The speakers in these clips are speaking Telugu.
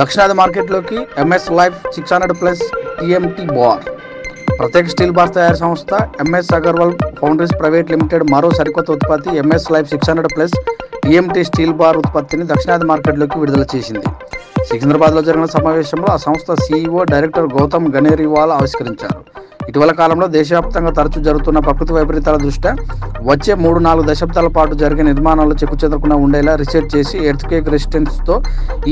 దక్షిణాది మార్కెట్లోకి ఎంఎస్ లైఫ్ 600+ టీఎంటీ బార్. ప్రత్యేక స్టీల్ బార్ తయారీ సంస్థ MS Agarwal foundries private limited మరో సరికొత్త ఉత్పత్తి MS life 600+ TMT steel bar ఉత్పత్తిని దక్షిణాది మార్కెట్లోకి విడుదల చేసింది. సికింద్రాబాద్లో జరిగిన సమావేశంలో ఆ సంస్థ సీఈఓ డైరెక్టర్ గౌతమ్ గనేరివాల్ ఆవిష్కరించారు. ఇటీవల కాలంలో దేశవ్యాప్తంగా తరచూ జరుగుతున్న ప్రకృతి వైపరీత్యాల దృష్ట్యా వచ్చే 3-4 దశాబ్దాల పాటు జరిగే నిర్మాణాలు చెక్కుచెదరకుండా ఉండేలా రీసెర్చ్ చేసి ఎర్త్క్వేక్ రెసిస్టెన్స్తో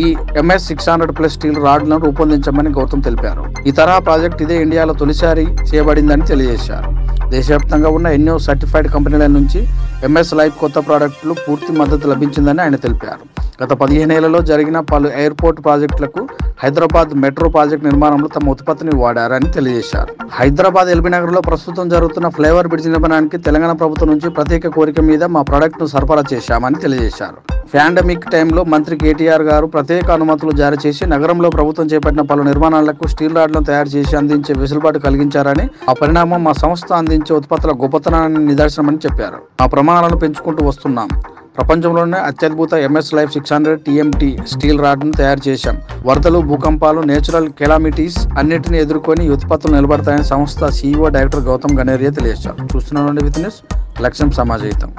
ఈ ఎంఎస్ 600+ స్టీల్ రాడ్లను రూపొందించామని గౌతమ్ తెలిపారు. ఈ తరహా ప్రాజెక్ట్ ఇదే ఇండియాలో తొలిసారి చేయబడిందని తెలియజేశారు. దేశవ్యాప్తంగా ఉన్న ఎన్నో సర్టిఫైడ్ కంపెనీల నుంచి ఎంఎస్ లైఫ్ కొత్త ప్రాజెక్టులు పూర్తి మద్దతు లభించిందని ఆయన తెలిపారు. గత 15 ఏళ్లలో జరిగిన పలు ఎయిర్పోర్ట్ ప్రాజెక్టులకు హైదరాబాద్ మెట్రో ప్రాజెక్టు నిర్మాణంలో తమ ఉత్పత్తిని వాడారని తెలియజేశారు. హైదరాబాద్ ఎల్బీనగర్లో ప్రస్తుతం జరుగుతున్న ఫ్లైఓవర్ బ్రిడ్జ్ నిర్మాణానికి తెలంగాణ ప్రభుత్వం నుంచి ప్రత్యేక కోరిక మీద మా ప్రాడక్ట్ను సరఫరా చేశామని తెలియజేశారు. పాండమిక్ టైంలో మంత్రి కేటీఆర్ గారు ప్రత్యేక అనుమతులు జారీ చేసి నగరంలో ప్రభుత్వం చేపట్టిన పలు నిర్మాణాలకు స్టీల్ రాడ్లను తయారు చేసి అందించే వెసులుబాటు కలిగించారని, ఆ పరిణామం మా సంస్థ అందించే ఉత్పత్తుల గొప్పతనాన్ని నిదర్శనమని చెప్పారు. ఆ ప్రమాణాలను పెంచుకుంటూ వస్తున్నాం. ప్రపంచంలోనే అత్యద్భుత ఎంఎస్ లైఫ్ 600 టీఎంటీ స్టీల్ రాడ్ను తయారు చేశాం. వరదలు, భూకంపాలు, నేచురల్ కెలామిటీస్ అన్నిటిని ఎదుర్కొని ఈ ఉత్పత్తులు నిలబడతాయని సంస్థ సీఈఓ డైరెక్టర్ గౌతమ్ గనేరియా తెలియజేశారు. చూస్తున్నానండి విత్ న్యూస్, లక్ష్యం సమాజహితం.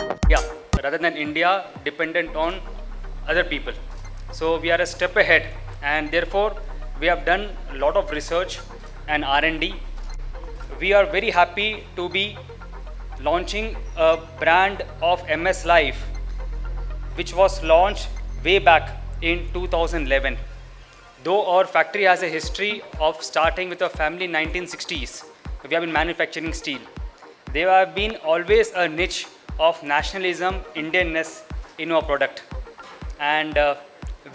Rather than India dependent on other people. So we are a step ahead, and therefore we have done a lot of research and R&D. We are very happy to be launching a brand of MS Life which was launched way back in 2011. Though our factory has a history of starting with a family in 1960s, we have been manufacturing steel. There have been always a niche of nationalism, Indianness in our product, and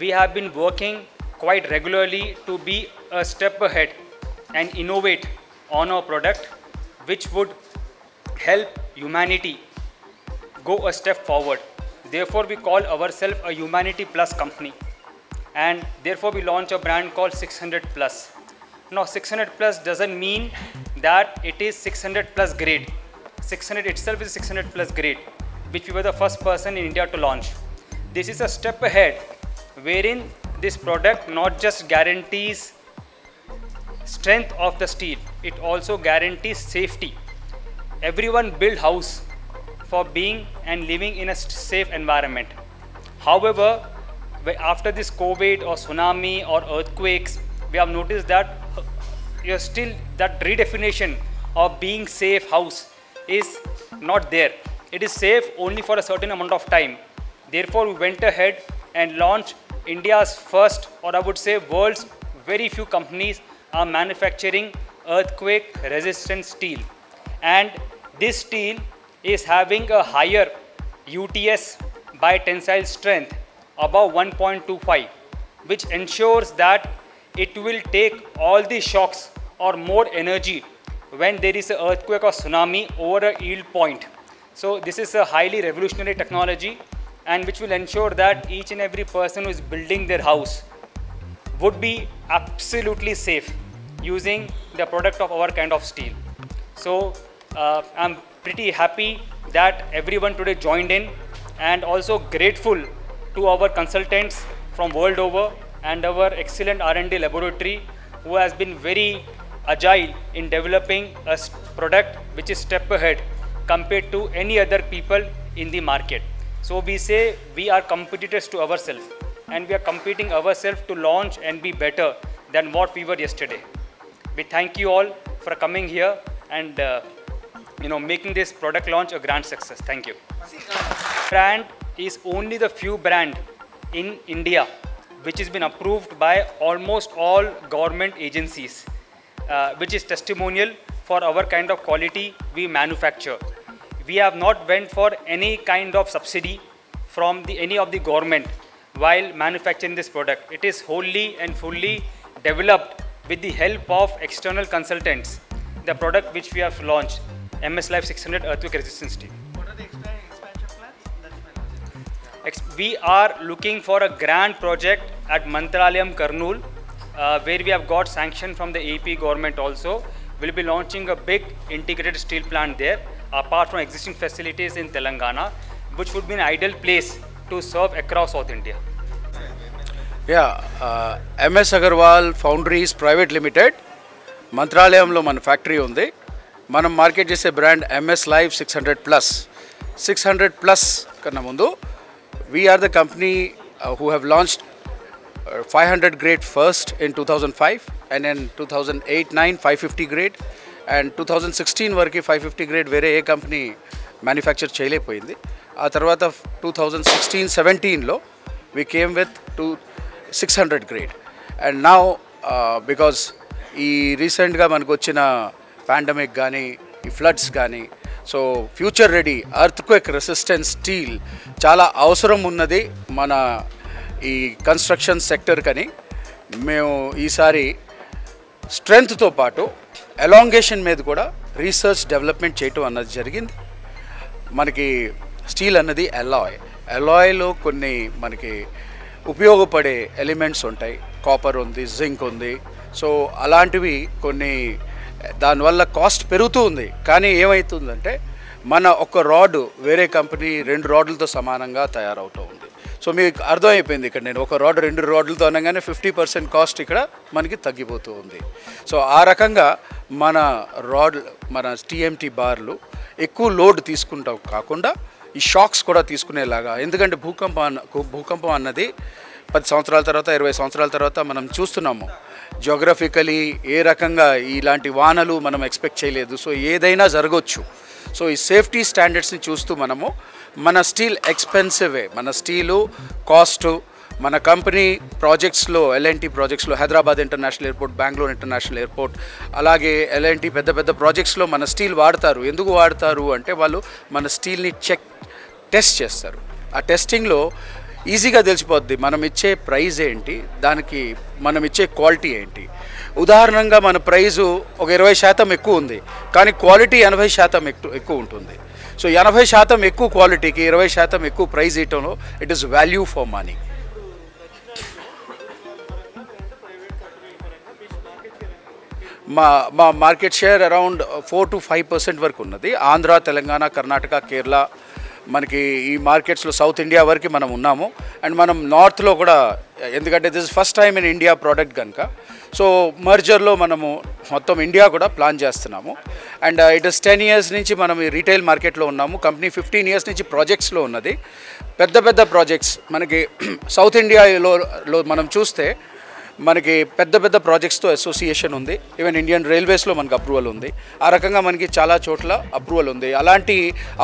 we have been working quite regularly to be a step ahead and innovate on our product, which would help humanity go a step forward. Therefore we call ourselves a humanity plus company, and therefore we launch a brand called 600+. Now 600+ doesn't mean that it is 600+ grade. 600 itself is 600+ grade, which we were the first person in India to launch. This is a step ahead wherein this product not just guarantees strength of the steel, it also guarantees safety. Everyone build house for being and living in a safe environment. However, after this COVID or tsunami or earthquakes, we have noticed that still that redefinition of being safe house is not there. It is safe only for a certain amount of time. Therefore we went ahead and launched India's first, or I would say world's very few companies are manufacturing earthquake resistant steel, and this steel is having a higher UTS by tensile strength above 1.25, which ensures that it will take all the shocks or more energy when there is an earthquake or tsunami over a yield point. So this is a highly revolutionary technology, and which will ensure that each and every person who is building their house would be absolutely safe using the product of our kind of steel. So I'm pretty happy that everyone today joined in, and also grateful to our consultants from world over and our excellent R&D laboratory who has been very agile in developing a product which is step ahead compared to any other people in the market. So we say we are competitors to ourselves, and we are competing ourselves to launch and be better than what we were yesterday. We thank you all for coming here and making this product launch a grand success. Thank you. Brand is only the few brand in India which has been approved by almost all government agencies, which is testimonial for our kind of quality we manufacture. We have not went for any kind of subsidy from any of the government while manufacturing this product. It is wholly and fully developed with the help of external consultants. The product which we have launched, MS Life 600 earthquake resistant steel. What are the expansion plans? We are looking for a grand project at Mantralayam, Kurnool, where we have got sanction from the AP government also. We'll be launching a big integrated steel plant there, apart from existing facilities in Telangana, which would be an ideal place to serve across South India. MS Agarwal Foundries Private Limited మంత్రాలయంలో మన ఫ్యాక్టరీ ఉంది. మనం మార్కెట్ చేసే బ్రాండ్ MS Life 600+. 600+ కన్నా ముందు we are the company who have launched 500 grade first in 2005 and in 2008-9 550 grade and 2016 వరకు 550 grade వేరే ఏ కంపెనీ మ్యానుఫ్యాక్చర్ చేయలేకపోయింది. ఆ తర్వాత 2016-17లో we came with 600 grade and now because ఈ రీసెంట్గా మనకు వచ్చిన పాండమిక్ కానీ ఈ ఫ్లడ్స్ కానీ so future ready earthquake resistance steel చాలా అవసరం ఉన్నది మన ఈ కన్స్ట్రక్షన్ సెక్టర్ కని మేము ఈసారి స్ట్రెంగ్త్తో పాటు ఎలాంగేషన్ మీద కూడా రీసెర్చ్ డెవలప్మెంట్ చేయటం అన్నది జరిగింది. మనకి స్టీల్ అన్నది అలాయ్లో కొన్ని మనకి ఉపయోగపడే ఎలిమెంట్స్ ఉంటాయి. కాపర్ ఉంది, జింక్ ఉంది. సో అలాంటివి కొన్ని దానివల్ల కాస్ట్ పెరుగుతూ ఉంది. కానీ ఏమవుతుందంటే మన ఒక రాడ్ వేరే కంపెనీ 2 రాడ్లతో సమానంగా తయారవుతూ ఉంది. సో మీకు అర్థమైపోయింది ఇక్కడ నేను ఒక రాడ్ 2 రాడ్లతో అనగానే 50% కాస్ట్ ఇక్కడ మనకి తగ్గిపోతూ ఉంది. సో ఆ రకంగా మన TMT బార్లు ఎక్కువ లోడ్ తీసుకుంటాం కాకుండా ఈ షాక్స్ కూడా తీసుకునేలాగా, ఎందుకంటే భూకంపం అన్నది 10 సంవత్సరాల తర్వాత 20 సంవత్సరాల తర్వాత మనం చూస్తున్నాము. జియోగ్రఫికలీ ఏ రకంగా ఇలాంటి వానలు మనం ఎక్స్పెక్ట్ చేయలేదు. సో ఏదైనా జరగవచ్చు. సో ఈ సేఫ్టీ స్టాండర్డ్స్ని చూస్తూ మనము మన స్టీల్ ఎక్స్పెన్సివే, మన స్టీలు కాస్టు మన కంపెనీ ప్రాజెక్ట్స్లో L&T ప్రాజెక్ట్స్లో Hyderabad international airport, Bengaluru international airport, అలాగే L&T పెద్ద ప్రాజెక్ట్స్లో మన స్టీల్ వాడతారు. ఎందుకు వాడతారు అంటే వాళ్ళు మన స్టీల్ని టెస్ట్ చేస్తారు. ఆ టెస్టింగ్లో ఈజీగా తెలిసిపోద్ది మనం ఇచ్చే ప్రైజ్ ఏంటి, దానికి మనం ఇచ్చే క్వాలిటీ ఏంటి. ఉదాహరణంగా మన ప్రైజు ఒక 20% ఎక్కువ ఉంది, కానీ క్వాలిటీ 80% ఎక్కువ ఉంటుంది. సో 80% ఎక్కువ క్వాలిటీకి 20% ఎక్కువ ప్రైజ్ ఇవ్వడంలో it is value for money. మా మార్కెట్ షేర్ అరౌండ్ 4 to 5% వరకు ఉన్నది. ఆంధ్ర, తెలంగాణ, కర్ణాటక, కేరళ మనకి ఈ మార్కెట్స్లో సౌత్ ఇండియా వరకు మనం ఉన్నాము. అండ్ మనం నార్త్లో కూడా, ఎందుకంటే this first time in India product కనుక సో మర్జర్లో మనము మొత్తం ఇండియా కూడా ప్లాన్ చేస్తున్నాము. అండ్ ఇట్ ఇస్ 10 years నుంచి మనం ఈ రీటైల్ మార్కెట్లో ఉన్నాము. కంపెనీ 15 years నుంచి ప్రాజెక్ట్స్లో ఉన్నది. పెద్ద ప్రాజెక్ట్స్ మనకి సౌత్ ఇండియాలో మనం చూస్తే మనకి పెద్ద ప్రాజెక్ట్స్తో అసోసియేషన్ ఉంది. ఈవెన్ ఇండియన్ రైల్వేస్లో మనకు అప్రూవల్ ఉంది. ఆ రకంగా మనకి చాలా చోట్ల అప్రూవల్ ఉంది. అలాంటి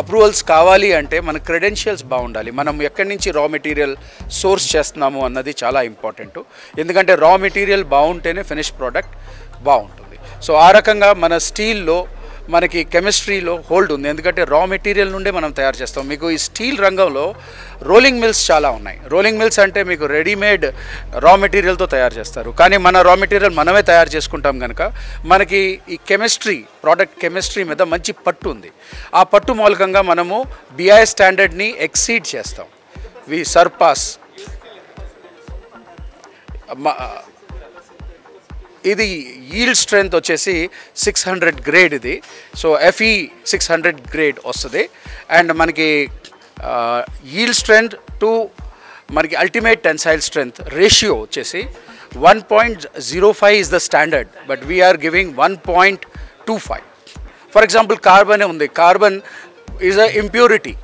అప్రూవల్స్ కావాలి అంటే మన క్రెడెన్షియల్స్ బాగుండాలి. మనం ఎక్కడి నుంచి రా మెటీరియల్ సోర్స్ చేస్తున్నాము అన్నది చాలా ఇంపార్టెంట్. ఎందుకంటే రా మెటీరియల్ బాగుంటేనే ఫినిష్ ప్రోడక్ట్ బాగుంటుంది. సో ఆ రకంగా మన స్టీల్లో మనకి కెమిస్ట్రీలో హోల్డ్ ఉంది. ఎందుకంటే రా మెటీరియల్ నుండే మనం తయారు చేస్తాం. మీకు ఈ స్టీల్ రంగంలో రోలింగ్ మిల్స్ చాలా ఉన్నాయి. రోలింగ్ మిల్స్ అంటే మీకు రెడీమేడ్ రా మెటీరియల్తో తయారు చేస్తారు, కానీ మన రా మెటీరియల్ మనమే తయారు చేసుకుంటాం కనుక మనకి ఈ ప్రోడక్ట్ కెమిస్ట్రీ మీద మంచి పట్టు ఉంది. ఆ పట్టు మూలకంగా మనము BIS స్టాండర్డ్ని ఎక్సీడ్ చేస్తాం. We surpass. ఇది ఈల్డ్ స్ట్రెంత్ వచ్చేసి 600 గ్రేడ్ ఇది. సో FE 600 గ్రేడ్ వస్తుంది. అండ్ మనకి ఈల్డ్ స్ట్రెంత్ టు మనకి అల్టిమేట్ టెన్సైల్ స్ట్రెంత్ రేషియో వచ్చేసి 1.05 is the standard, but we are giving 1.25. For example carbon ఉంది. Carbon is a impurity.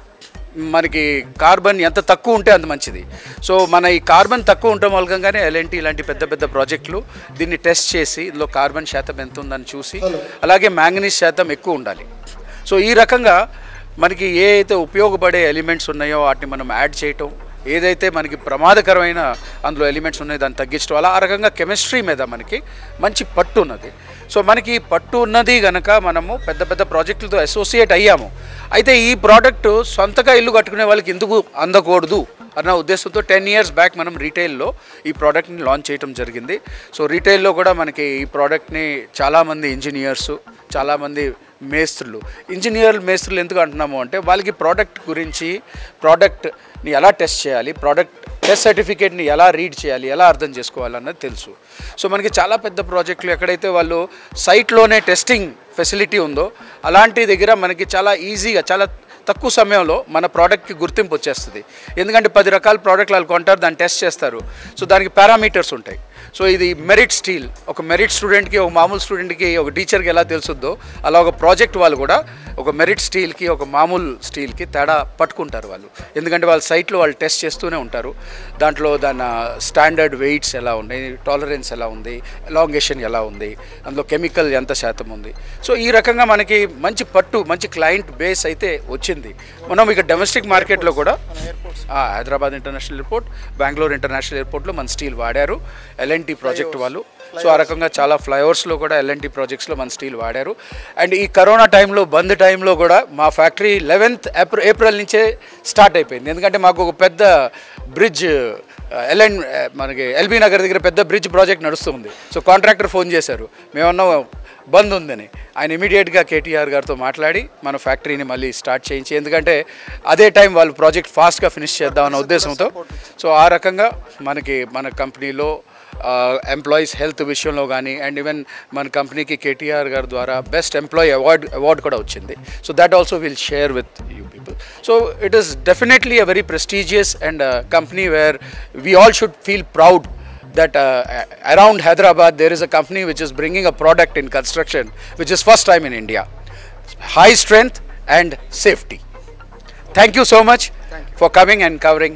మనకి కార్బన్ ఎంత తక్కువ ఉంటే అంత మంచిది. సో మన ఈ కార్బన్ తక్కువ ఉండటం మూలంగానే L&T ఇలాంటి పెద్ద ప్రాజెక్టులు దీన్ని టెస్ట్ చేసి ఇందులో కార్బన్ శాతం ఎంత ఉందని చూసి, అలాగే మ్యాంగనీస్ శాతం ఎక్కువ ఉండాలి. సో ఈ రకంగా మనకి ఏ అయితే ఉపయోగపడే ఎలిమెంట్స్ ఉన్నాయో వాటిని మనం యాడ్ చేయటం, ఏదైతే మనకి ప్రమాదకరమైన అందులో ఎలిమెంట్స్ ఉన్నాయో దాన్ని తగ్గించడం, అలా ఆ రకంగా కెమిస్ట్రీ మీద మనకి మంచి పట్టు ఉన్నది. సో మనకి పట్టు ఉన్నది కనుక మనము పెద్ద ప్రాజెక్టులతో అసోసియేట్ అయ్యాము. అయితే ఈ ప్రోడక్ట్ సొంతగా ఇల్లు కట్టుకునే వాళ్ళకి ఎందుకు అందకూడదు అన్న ఉద్దేశంతో 10 years బ్యాక్ మనం రీటైల్లో ఈ ప్రోడక్ట్ని లాంచ్ చేయడం జరిగింది. సో రీటైల్లో కూడా మనకి ఈ ప్రోడక్ట్ని చాలామంది ఇంజనీర్సు, చాలామంది మేస్త్రులు ఎందుకు అంటున్నాము అంటే వాళ్ళకి ప్రోడక్ట్ గురించి, ప్రోడక్ట్ని ఎలా టెస్ట్ చేయాలి, ప్రోడక్ట్ టెస్ట్ సర్టిఫికేట్ని ఎలా రీడ్ చేయాలి, ఎలా అర్థం చేసుకోవాలన్నది తెలుసు. సో మనకి చాలా పెద్ద ప్రాజెక్టులు ఎక్కడైతే వాళ్ళు సైట్లోనే టెస్టింగ్ ఫెసిలిటీ ఉందో అలాంటి దగ్గర మనకి చాలా ఈజీగా, చాలా తక్కువ సమయంలో మన ప్రోడక్ట్కి గుర్తింపు వచ్చేస్తుంది. ఎందుకంటే 10 రకాల ప్రోడక్ట్లు వాళ్ళు కొంటారు, దాన్ని టెస్ట్ చేస్తారు. సో దానికి పారామీటర్స్ ఉంటాయి. సో ఇది మెరిట్ స్టీల్, ఒక మెరిట్ స్టూడెంట్కి, ఒక మామూలు స్టూడెంట్కి, ఒక టీచర్కి ఎలా తెలుస్తుందో అలా ఒక ప్రాజెక్ట్ వాళ్ళు కూడా ఒక మెరిట్ స్టీల్కి, ఒక మామూలు స్టీల్కి తేడా పట్టుకుంటారు వాళ్ళు. ఎందుకంటే వాళ్ళ సైట్లో వాళ్ళు టెస్ట్ చేస్తూనే ఉంటారు. దాంట్లో దాని స్టాండర్డ్ వెయిట్స్ ఎలా ఉన్నాయి, టాలరెన్స్ ఎలా ఉంది, ఎలాంగేషన్ ఎలా ఉంది, అందులో కెమికల్ ఎంత శాతం ఉంది. సో ఈ రకంగా మనకి మంచి పట్టు, మంచి క్లయింట్ బేస్ అయితే వచ్చింది. మనం ఇక డొమెస్టిక్ మార్కెట్లో కూడా Hyderabad international airport, Bengaluru international ఎయిర్పోర్ట్లో మన స్టీల్ వాడారు ఎల్ఎన్టీ ప్రాజెక్ట్ వాళ్ళు. సో ఆ రకంగా చాలా ఫ్లైఓవర్స్లో కూడా ఎల్ఎన్టీ ప్రాజెక్ట్స్లో మన స్టీల్ వాడారు. అండ్ ఈ కరోనా టైంలో, బంద్ టైంలో కూడా మా ఫ్యాక్టరీ 11th ఏప్రిల్ నుంచే స్టార్ట్ అయిపోయింది. ఎందుకంటే మాకు ఒక పెద్ద బ్రిడ్జ్ మనకి ఎల్బీ నగర్ దగ్గర పెద్ద బ్రిడ్జ్ ప్రాజెక్ట్ నడుస్తుంది. సో కాంట్రాక్టర్ ఫోన్ చేశారు, మేమన్నా బంద్ ఉందని. ఆయన ఇమీడియట్గా కేటీఆర్ గారితో మాట్లాడి మన ఫ్యాక్టరీని మళ్ళీ స్టార్ట్ చేయించి, ఎందుకంటే అదే టైం వాళ్ళు ప్రాజెక్ట్ ఫాస్ట్గా ఫినిష్ చేద్దామన్న ఉద్దేశంతో. సో ఆ రకంగా మన కంపెనీలో ఎంప్లాయీస్ హెల్త్ విషయంలో కానీ, అండ్ ఈవెన్ మన కంపెనీకి కేటీఆర్ గారి ద్వారా బెస్ట్ ఎంప్లాయీ అవార్డ్ కూడా వచ్చింది. So that also will share with you people. So it is definitely a very prestigious and company where we all should feel proud that around Hyderabad there is a company which is bringing a product in construction which is first time in India. High strength and safety. Thank you so much for coming and covering.